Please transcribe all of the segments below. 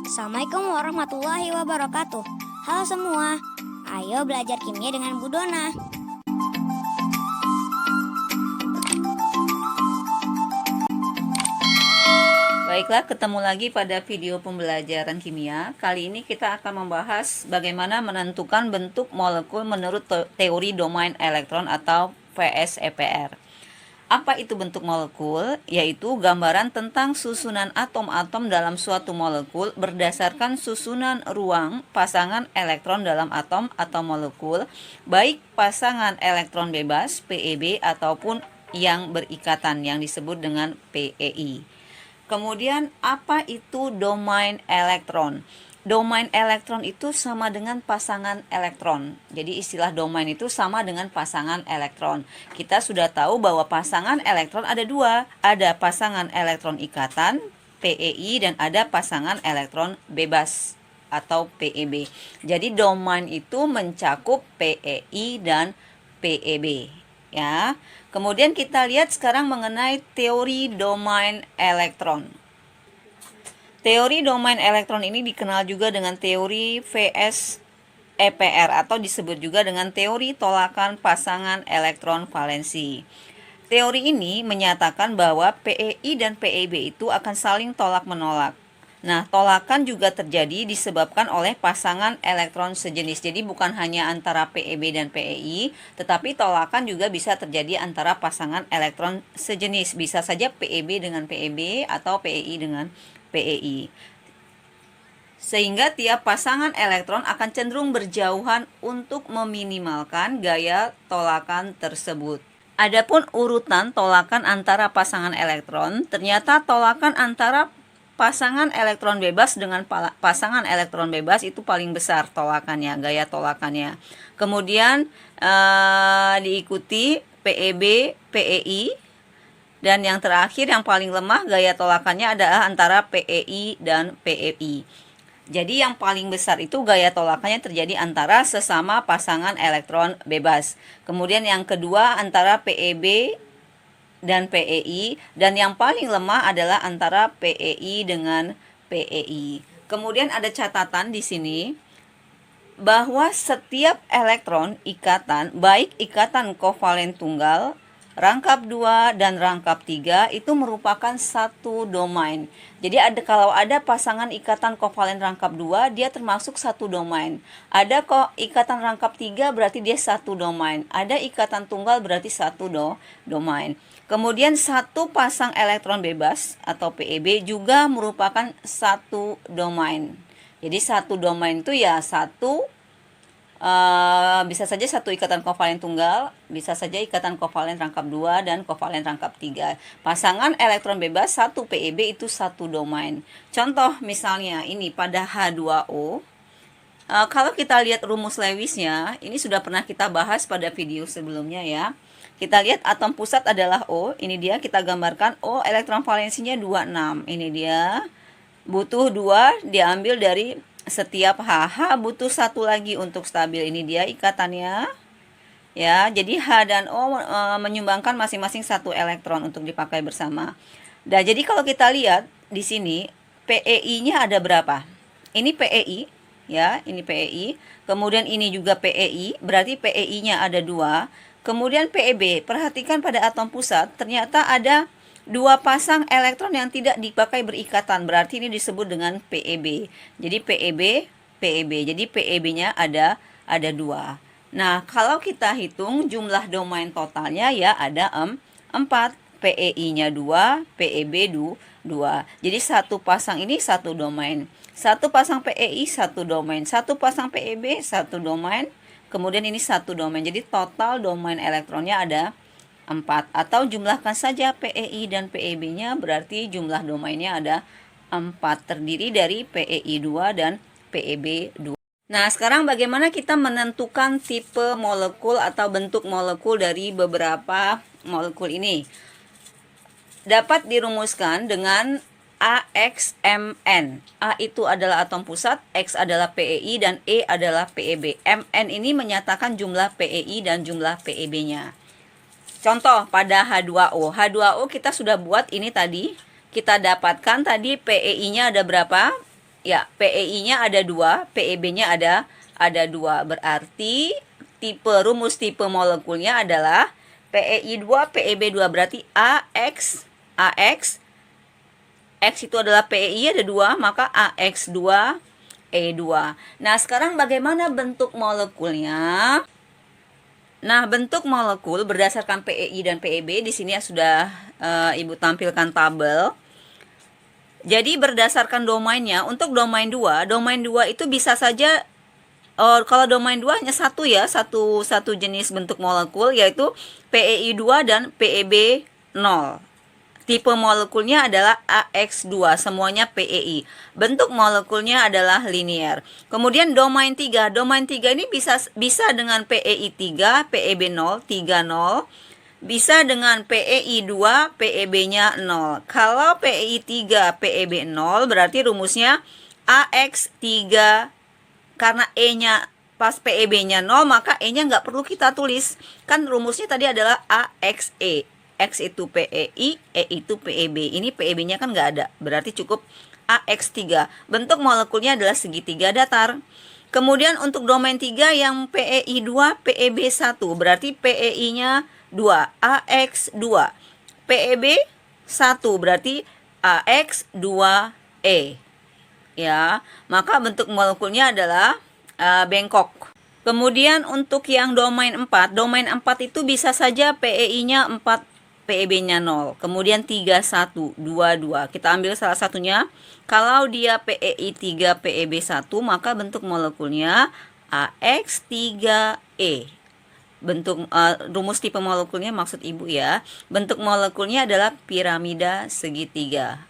Assalamualaikum warahmatullahi wabarakatuh. Halo semua, ayo belajar kimia dengan Bu Dona. Baiklah, ketemu lagi pada video pembelajaran kimia. Kali ini kita akan membahas bagaimana menentukan bentuk molekul menurut teori domain elektron atau VSEPR. Apa itu bentuk molekul? Yaitu gambaran tentang susunan atom-atom dalam suatu molekul berdasarkan susunan ruang pasangan elektron dalam atom atau molekul, baik pasangan elektron bebas (PeB) ataupun yang berikatan yang disebut dengan PeI. Kemudian apa itu domain elektron? Domain elektron itu sama dengan pasangan elektron. Jadi istilah domain itu sama dengan pasangan elektron. Kita sudah tahu bahwa pasangan elektron ada dua. Ada pasangan elektron ikatan, PeI, dan ada pasangan elektron bebas atau PeB. Jadi domain itu mencakup PeI dan PeB. Ya. Kemudian kita lihat sekarang mengenai teori domain elektron. Teori domain elektron ini dikenal juga dengan teori VSEPR atau disebut juga dengan teori tolakan pasangan elektron valensi. Teori ini menyatakan bahwa PeI dan PeB itu akan saling tolak-menolak. Nah, tolakan juga terjadi disebabkan oleh pasangan elektron sejenis. Jadi bukan hanya antara PeB dan PeI, tetapi tolakan juga bisa terjadi antara pasangan elektron sejenis. Bisa saja PeB dengan PeB atau PeI dengan PeI. Sehingga tiap pasangan elektron akan cenderung berjauhan untuk meminimalkan gaya tolakan tersebut. Adapun urutan tolakan antara pasangan elektron, ternyata tolakan antara pasangan elektron bebas dengan pasangan elektron bebas itu paling besar tolakannya, gaya tolakannya. Kemudian diikuti PeB, PeI, dan yang terakhir yang paling lemah gaya tolakannya adalah antara PeI dan PeI. Jadi yang paling besar itu gaya tolakannya terjadi antara sesama pasangan elektron bebas. Kemudian yang kedua antara PeB dan PeI, dan yang paling lemah adalah antara PeI dengan PeI. Kemudian ada catatan di sini bahwa setiap elektron ikatan, baik ikatan kovalen tunggal, rangkap 2 dan rangkap 3 itu merupakan satu domain. Jadi kalau ada pasangan ikatan kovalen rangkap 2, dia termasuk satu domain. Ada kok ikatan rangkap 3 berarti dia satu domain. Ada ikatan tunggal berarti satu domain. Kemudian satu pasang elektron bebas atau PeB juga merupakan satu domain. Jadi satu domain itu ya bisa saja satu ikatan kovalen tunggal, bisa saja ikatan kovalen rangkap 2 dan kovalen rangkap 3. Pasangan elektron bebas satu PeB itu satu domain. Contoh misalnya ini pada H2O. Kalau kita lihat rumus Lewisnya, ini sudah pernah kita bahas pada video sebelumnya ya. Kita lihat atom pusat adalah O, ini dia kita gambarkan O, elektron valensinya 26. Ini dia. Butuh 2 diambil dari setiap HH, butuh satu lagi untuk stabil. Ini dia ikatannya. Ya, jadi H dan O menyumbangkan masing-masing satu elektron untuk dipakai bersama. Nah, jadi kalau kita lihat di sini PeI-nya ada berapa? Ini PeI, ya, ini PeI. Kemudian ini juga PeI, berarti PeI-nya ada 2. Kemudian PeB, perhatikan pada atom pusat, ternyata ada 2 pasang elektron yang tidak dipakai berikatan, berarti ini disebut dengan PeB. Jadi PeB. Jadi PeB-nya ada 2. Nah, kalau kita hitung jumlah domain totalnya ya ada 4. PeI-nya 2, PeB 2. Jadi satu pasang ini satu domain. Satu pasang PeI satu domain. Satu pasang PeB satu domain. Kemudian ini satu domain. Jadi total domain elektronnya ada 4, atau jumlahkan saja PeI dan PeB-nya, berarti jumlah domainnya ada 4, terdiri dari PeI 2 dan PeB 2. Nah, sekarang bagaimana kita menentukan tipe molekul atau bentuk molekul dari beberapa molekul ini? Dapat dirumuskan dengan AXMN. A itu adalah atom pusat, X adalah PeI, dan E adalah PeB. Mn ini menyatakan jumlah PeI dan jumlah PeB-nya. Contoh pada H2O. H2O kita sudah buat ini tadi. Kita dapatkan tadi PeI-nya ada berapa? Ya, PEI-nya ada 2, PEB-nya ada 2. Berarti rumus tipe molekulnya adalah PEI 2, PEB 2. Berarti AX X itu adalah PEI ada 2, maka AX2E2. Nah, sekarang bagaimana bentuk molekulnya? Nah, bentuk molekul berdasarkan PEI dan PEB di sini sudah Ibu tampilkan tabel. Jadi berdasarkan domainnya, untuk domain 2 itu bisa saja kalau domain 2 hanya satu jenis bentuk molekul, yaitu PEI 2 dan PEB 0. Tipe molekulnya adalah AX2, semuanya PEI. Bentuk molekulnya adalah linear. Kemudian domain 3 ini bisa dengan PEI 3, PEB 0, 3, 0. Bisa dengan PEI 2, PEB-nya 0. Kalau PEI 3, PEB 0, berarti rumusnya AX3. Karena E-nya pas PEB-nya 0, maka E-nya nggak perlu kita tulis. Kan rumusnya tadi adalah AXE. X itu PEI, E itu PEB. Ini PEB-nya kan nggak ada, berarti cukup AX3. Bentuk molekulnya adalah segitiga datar. Kemudian untuk domain 3 yang PEI 2, PEB 1, berarti PEI-nya 2, AX2. PEB 1, berarti AX2E. Ya, maka bentuk molekulnya adalah bengkok. Kemudian untuk yang domain 4 itu bisa saja PEI-nya 4, PEB-nya 0. Kemudian 3, 1, 2, 2. Kita ambil salah satunya. Kalau dia PEI 3, PEB 1, maka bentuk molekulnya AX3E. Bentuk rumus tipe molekulnya maksud Ibu ya. Bentuk molekulnya adalah piramida segitiga.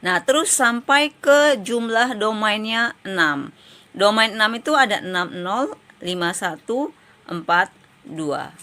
Nah, terus sampai ke jumlah domainnya 6. Domain 6 itu ada 60, 51, 42.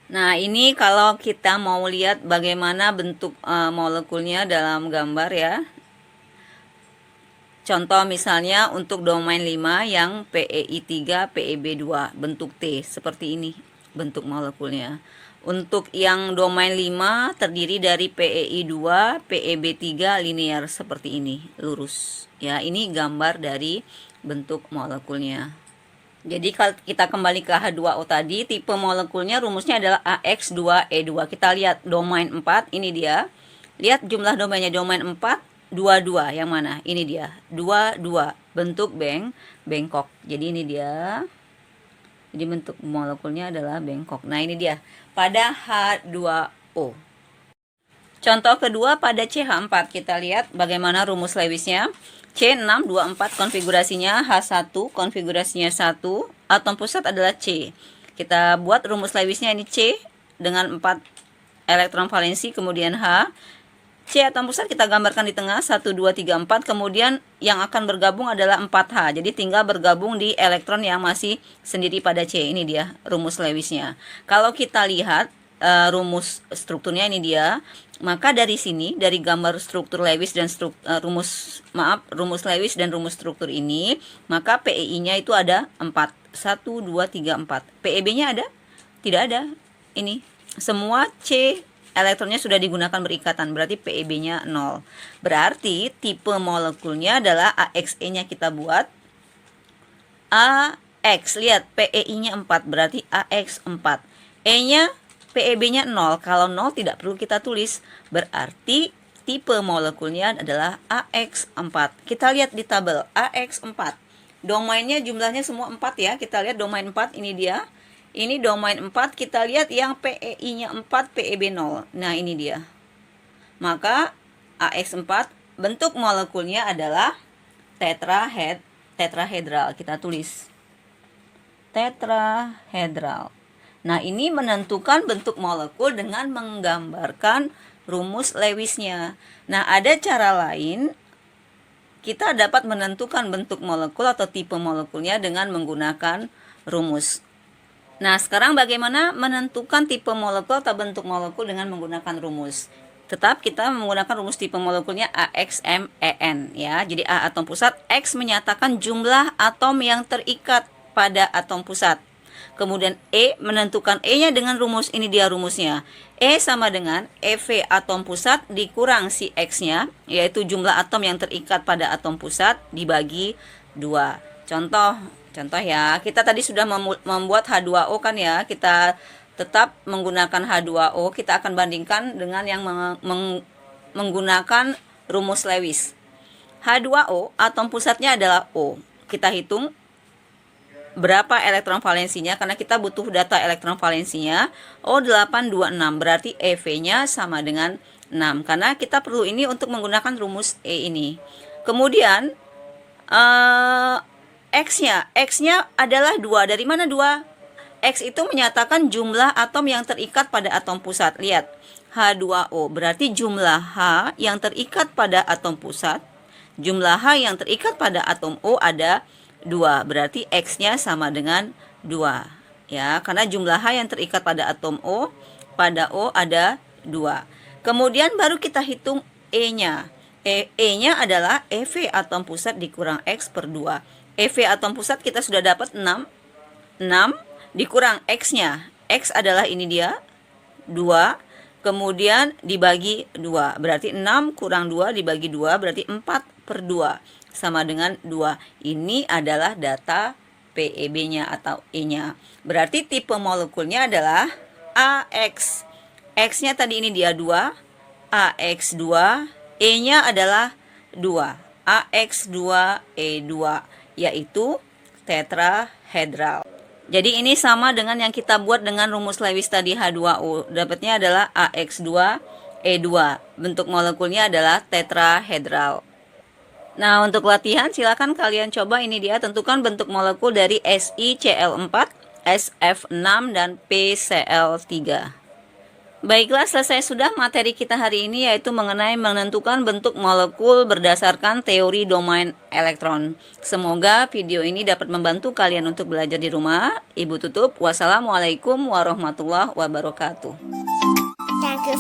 Nah, ini kalau kita mau lihat bagaimana bentuk molekulnya dalam gambar ya. Contoh misalnya untuk domain 5 yang PEI 3, PEB 2, bentuk T seperti ini bentuk molekulnya. Untuk yang domain 5 terdiri dari PEI 2, PEB 3 linear seperti ini, lurus. Ya, ini gambar dari bentuk molekulnya. Jadi kalau kita kembali ke H2O tadi, tipe molekulnya rumusnya adalah AX2E2. Kita lihat domain 4, ini dia. Lihat jumlah domainnya, domain 4, 22. Yang mana? Ini dia, 22. Bentuk bengkok. Jadi ini dia. Jadi bentuk molekulnya adalah bengkok. Nah, ini dia pada H2O. Contoh kedua pada CH4, kita lihat bagaimana rumus Lewisnya. C624 konfigurasinya, H1 konfigurasinya 1, atom pusat adalah C. Kita buat rumus Lewisnya, ini C dengan 4 elektron valensi, kemudian H. C atom pusat kita gambarkan di tengah, 1, 2, 3, 4, kemudian yang akan bergabung adalah 4H. Jadi tinggal bergabung di elektron yang masih sendiri pada C. Ini dia rumus Lewisnya. Kalau kita lihat rumus strukturnya, ini dia. Maka dari sini, dari gambar struktur Lewis dan rumus Lewis dan rumus struktur ini, maka PEI-nya itu ada 4. 1, 2, 3, 4. PEB-nya ada? Tidak ada. Ini. Semua C elektronnya sudah digunakan berikatan, berarti PEB-nya 0. Berarti tipe molekulnya adalah AXE-nya kita buat AX. Lihat, PEI-nya 4, berarti AX4. E-nya PEB-nya 0, kalau 0 tidak perlu kita tulis, berarti tipe molekulnya adalah AX4. Kita lihat di tabel AX4. Domainnya jumlahnya semua 4 ya. Kita lihat domain 4, ini dia. Ini domain 4, kita lihat yang PEI-nya 4, PEB 0. Nah, ini dia. Maka AX4 bentuk molekulnya adalah tetrahedral. Kita tulis tetrahedral. Nah, ini menentukan bentuk molekul dengan menggambarkan rumus Lewisnya. Nah, ada cara lain kita dapat menentukan bentuk molekul atau tipe molekulnya dengan menggunakan rumus. Nah, sekarang bagaimana menentukan tipe molekul atau bentuk molekul dengan menggunakan rumus? Tetap kita menggunakan rumus tipe molekulnya AXMEN ya. Jadi A atom pusat, X menyatakan jumlah atom yang terikat pada atom pusat. Kemudian E, menentukan E-nya dengan rumus, ini dia rumusnya. E sama dengan EV atom pusat dikurang si X-nya, yaitu jumlah atom yang terikat pada atom pusat dibagi 2. Contoh ya, kita tadi sudah membuat H2O kan ya, kita tetap menggunakan H2O, kita akan bandingkan dengan yang menggunakan rumus Lewis. H2O, atom pusatnya adalah O. Kita hitung berapa elektron valensinya, karena kita butuh data elektron valensinya. O826, berarti EV-nya sama dengan 6, karena kita perlu ini untuk menggunakan rumus E ini. Kemudian X-nya adalah 2. Dari mana 2? X itu menyatakan jumlah atom yang terikat pada atom pusat. Lihat, H2O berarti jumlah H yang terikat pada atom pusat. Jumlah H yang terikat pada atom O ada 2. Berarti X-nya sama dengan 2. Ya, karena jumlah H yang terikat pada atom O, pada O ada 2. Kemudian baru kita hitung E-nya. E-nya adalah EV atom pusat dikurang X per 2. EV atom pusat kita sudah dapat 6 dikurang X-nya. X adalah ini dia, 2. Kemudian dibagi 2. Berarti 6 kurang 2 dibagi 2, berarti 4/2. Sama dengan 2. Ini adalah data PEB-nya atau E-nya. Berarti tipe molekulnya adalah AX. X-nya tadi ini dia 2. AX2. E-nya adalah 2. AX2E2. Yaitu tetrahedral. Jadi ini sama dengan yang kita buat dengan rumus Lewis tadi, H2O. Dapatnya adalah AX2E2. Bentuk molekulnya adalah tetrahedral. Nah, untuk latihan silakan kalian coba, ini dia, tentukan bentuk molekul dari SiCl4, SF6, dan PCl3. Baiklah, selesai sudah materi kita hari ini, yaitu mengenai menentukan bentuk molekul berdasarkan teori domain elektron. Semoga video ini dapat membantu kalian untuk belajar di rumah. Ibu tutup. Wassalamualaikum warahmatullahi wabarakatuh. Thank you